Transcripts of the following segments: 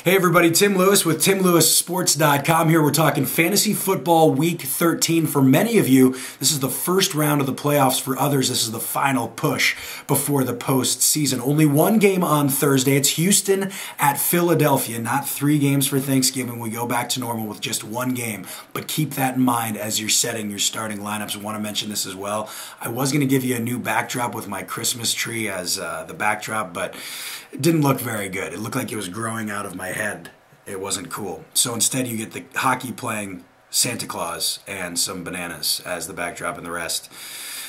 Hey everybody, Tim Lewis with TimLewisSports.com here. We're talking fantasy football week 13. For many of you, this is the first round of the playoffs. For others, this is the final push before the postseason. Only one game on Thursday. It's Houston at Philadelphia. Not 3 games for Thanksgiving. We go back to normal with just 1 game. But keep that in mind as you're setting your starting lineups. I want to mention this as well. I was going to give you a new backdrop with my Christmas tree as the backdrop, but it didn't look very good. It looked like it was growing out of my head. It wasn't cool. So instead you get the hockey playing Santa Claus and some bananas as the backdrop, and the rest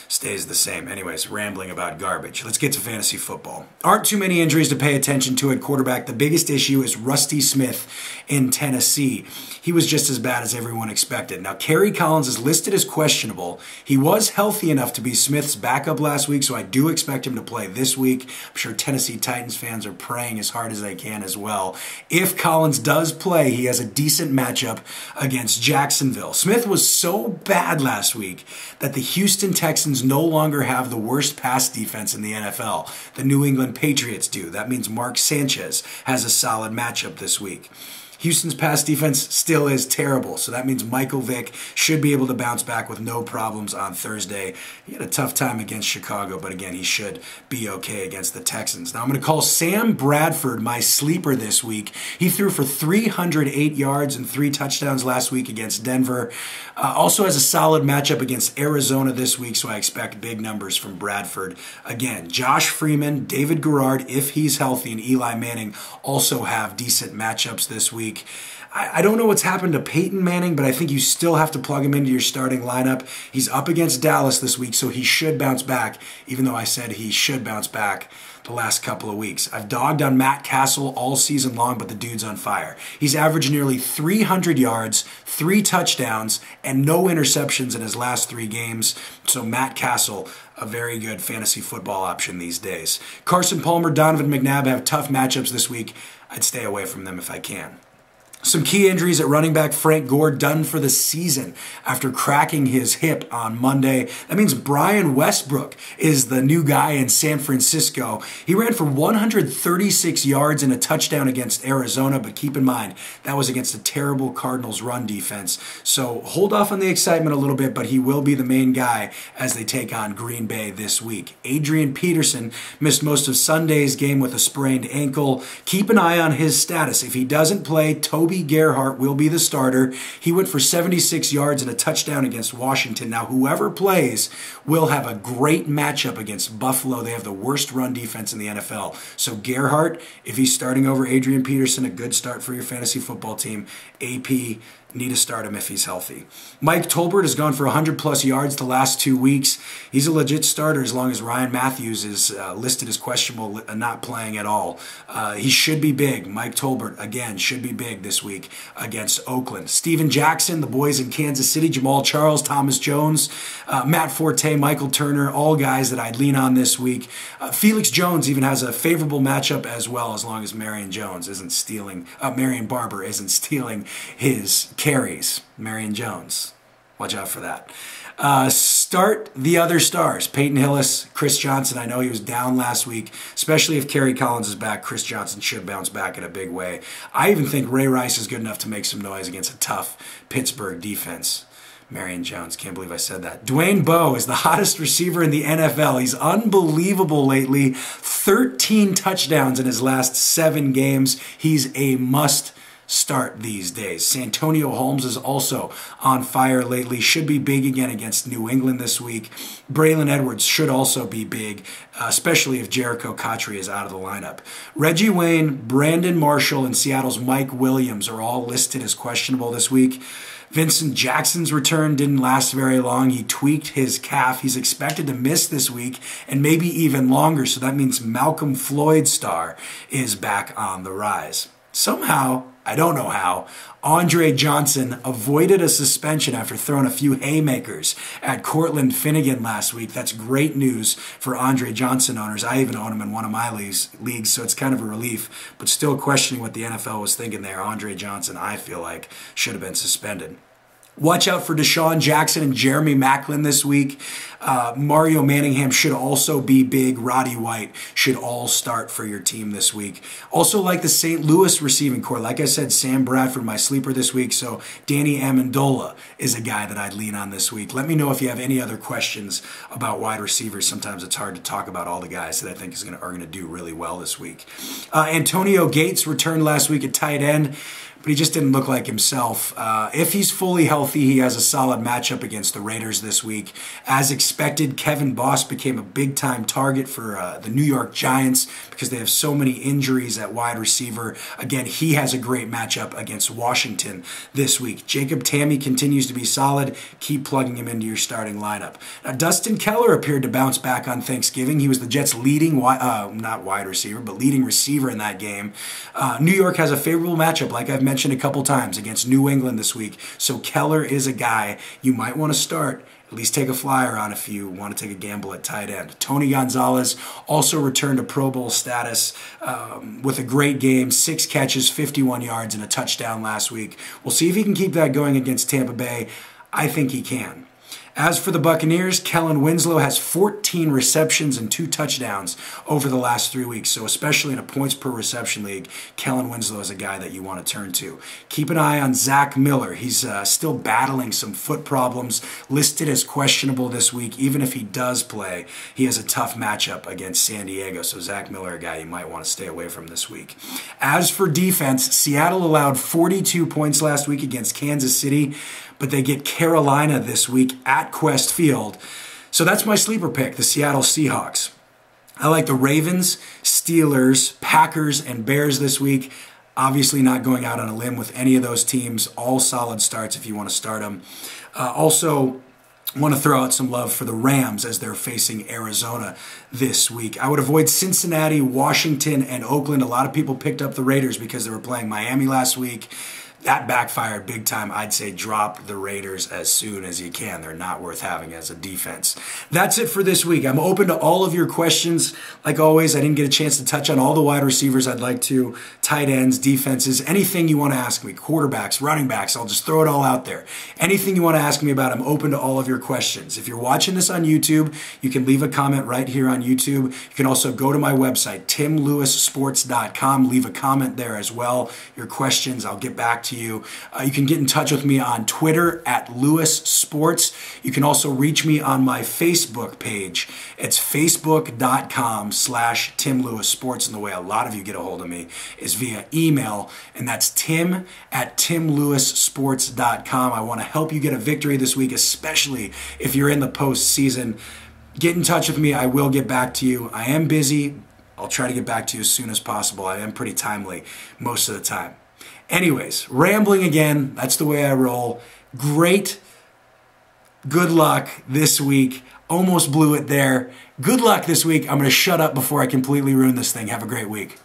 stays the same. Anyways, rambling about garbage. Let's get to fantasy football. Aren't too many injuries to pay attention to at quarterback. The biggest issue is Rusty Smith in Tennessee. He was just as bad as everyone expected. Now, Kerry Collins is listed as questionable. He was healthy enough to be Smith's backup last week, so I do expect him to play this week. I'm sure Tennessee Titans fans are praying as hard as they can as well. If Collins does play, he has a decent matchup against Jacksonville. Smith was so bad last week that the Houston Texans no longer have the worst pass defense in the NFL. The New England Patriots do. That means Mark Sanchez has a solid matchup this week. Houston's pass defense still is terrible, so that means Michael Vick should be able to bounce back with no problems on Thursday. He had a tough time against Chicago, but again, he should be okay against the Texans. Now I'm going to call Sam Bradford my sleeper this week. He threw for 308 yards and 3 touchdowns last week against Denver. Also has a solid matchup against Arizona this week, so I expect big numbers from Bradford. Again, Josh Freeman, David Garrard, if he's healthy, and Eli Manning also have decent matchups this week. I don't know what's happened to Peyton Manning, but I think you still have to plug him into your starting lineup. He's up against Dallas this week, so he should bounce back, even though I said he should bounce back the last couple of weeks. I've dogged on Matt Castle all season long, but the dude's on fire. He's averaged nearly 300 yards, 3 touchdowns, and no interceptions in his last 3 games. So Matt Castle, a very good fantasy football option these days. Carson Palmer, Donovan McNabb have tough matchups this week. I'd stay away from them if I can. Some key injuries at running back. Frank Gore done for the season after cracking his hip on Monday. That means Brian Westbrook is the new guy in San Francisco. He ran for 136 yards and a touchdown against Arizona, but keep in mind, that was against a terrible Cardinals run defense. So hold off on the excitement a little bit, but he will be the main guy as they take on Green Bay this week. Adrian Peterson missed most of Sunday's game with a sprained ankle. Keep an eye on his status. If he doesn't play, Toby Gerhart will be the starter. He went for 76 yards and a touchdown against Washington. Now, whoever plays will have a great matchup against Buffalo. They have the worst run defense in the NFL. So Gerhart, if he's starting over Adrian Peterson, a good start for your fantasy football team. AP, need to start him if he's healthy. Mike Tolbert has gone for 100-plus yards the last 2 weeks. He's a legit starter as long as Ryan Matthews is listed as questionable and not playing at all. He should be big. Mike Tolbert, again, should be big this week against Oakland. Steven Jackson, the boys in Kansas City, Jamal Charles, Thomas Jones, Matt Forte, Michael Turner, all guys that I'd lean on this week. Felix Jones even has a favorable matchup as well, as long as Marion Barber isn't stealing his carries. Marion Jones. Watch out for that. Start the other stars. Peyton Hillis, Chris Johnson. I know he was down last week, especially if Kerry Collins is back. Chris Johnson should bounce back in a big way. I even think Ray Rice is good enough to make some noise against a tough Pittsburgh defense. Marion Jones, can't believe I said that. Dwayne Bowe is the hottest receiver in the NFL. He's unbelievable lately. 13 touchdowns in his last 7 games. He's a must start these days. Santonio Holmes is also on fire lately. Should be big again against New England this week. Braylon Edwards should also be big, especially if Jericho Cotchery is out of the lineup. Reggie Wayne, Brandon Marshall, and Seattle's Mike Williams are all listed as questionable this week. Vincent Jackson's return didn't last very long. He tweaked his calf. He's expected to miss this week and maybe even longer, so that means Malcolm Floyd-Star is back on the rise. Somehow, I don't know how, Andre Johnson avoided a suspension after throwing a few haymakers at Cortland Finnegan last week. That's great news for Andre Johnson owners. I even own him in one of my leagues, so it's kind of a relief, but still questioning what the NFL was thinking there. Andre Johnson, I feel like, should have been suspended. Watch out for Deshaun Jackson and Jeremy Maclin this week. Mario Manningham should also be big. Roddy White should all start for your team this week. Also like the St. Louis receiving corps. Like I said, Sam Bradford, my sleeper this week. So Danny Amendola is a guy that I'd lean on this week. Let me know if you have any other questions about wide receivers. Sometimes it's hard to talk about all the guys that I think are going to do really well this week. Antonio Gates returned last week at tight end, but he just didn't look like himself. If he's fully healthy, he has a solid matchup against the Raiders this week. As expected, Kevin Boss became a big-time target for the New York Giants because they have so many injuries at wide receiver. Again, he has a great matchup against Washington this week. Jacob Tamme continues to be solid. Keep plugging him into your starting lineup. Now, Dustin Keller appeared to bounce back on Thanksgiving. He was the Jets' leading, not wide receiver, but leading receiver in that game. New York has a favorable matchup, like I've mentioned a couple times, against New England this week. So Keller is a guy you might want to start, at least take a flyer on if you want to take a gamble at tight end. Tony Gonzalez also returned to Pro Bowl status with a great game, 6 catches, 51 yards, and a touchdown last week. We'll see if he can keep that going against Tampa Bay. I think he can. As for the Buccaneers, Kellen Winslow has 14 receptions and 2 touchdowns over the last 3 weeks. So especially in a points per reception league, Kellen Winslow is a guy that you want to turn to. Keep an eye on Zach Miller. He's still battling some foot problems, listed as questionable this week. Even if he does play, he has a tough matchup against San Diego. So Zach Miller, a guy you might want to stay away from this week. As for defense, Seattle allowed 42 points last week against Kansas City, but they get Carolina this week at Quest Field. So that's my sleeper pick, the Seattle Seahawks. I like the Ravens, Steelers, Packers, and Bears this week. Obviously not going out on a limb with any of those teams. All solid starts if you want to start them. Also, want to throw out some love for the Rams as they're facing Arizona this week. I would avoid Cincinnati, Washington, and Oakland. A lot of people picked up the Raiders because they were playing Miami last week. That backfired big time. I'd say drop the Raiders as soon as you can. They're not worth having as a defense. That's it for this week. I'm open to all of your questions. Like always, I didn't get a chance to touch on all the wide receivers I'd like to, tight ends, defenses, anything you want to ask me, quarterbacks, running backs, I'll just throw it all out there. Anything you want to ask me about, I'm open to all of your questions. If you're watching this on YouTube, you can leave a comment right here on YouTube. You can also go to my website, timlewissports.com, leave a comment there as well. Your questions, I'll get back to you. You can get in touch with me on Twitter at Lewis Sports. You can also reach me on my Facebook page. It's facebook.com/Tim Lewis Sports. And the way a lot of you get a hold of me is via email, and that's tim@timlewissports.com. I want to help you get a victory this week, especially if you're in the postseason. Get in touch with me. I will get back to you. I am busy. I'll try to get back to you as soon as possible. I am pretty timely most of the time. Anyways, rambling again. That's the way I roll. Great. Good luck this week. Almost blew it there. Good luck this week. I'm going to shut up before I completely ruin this thing. Have a great week.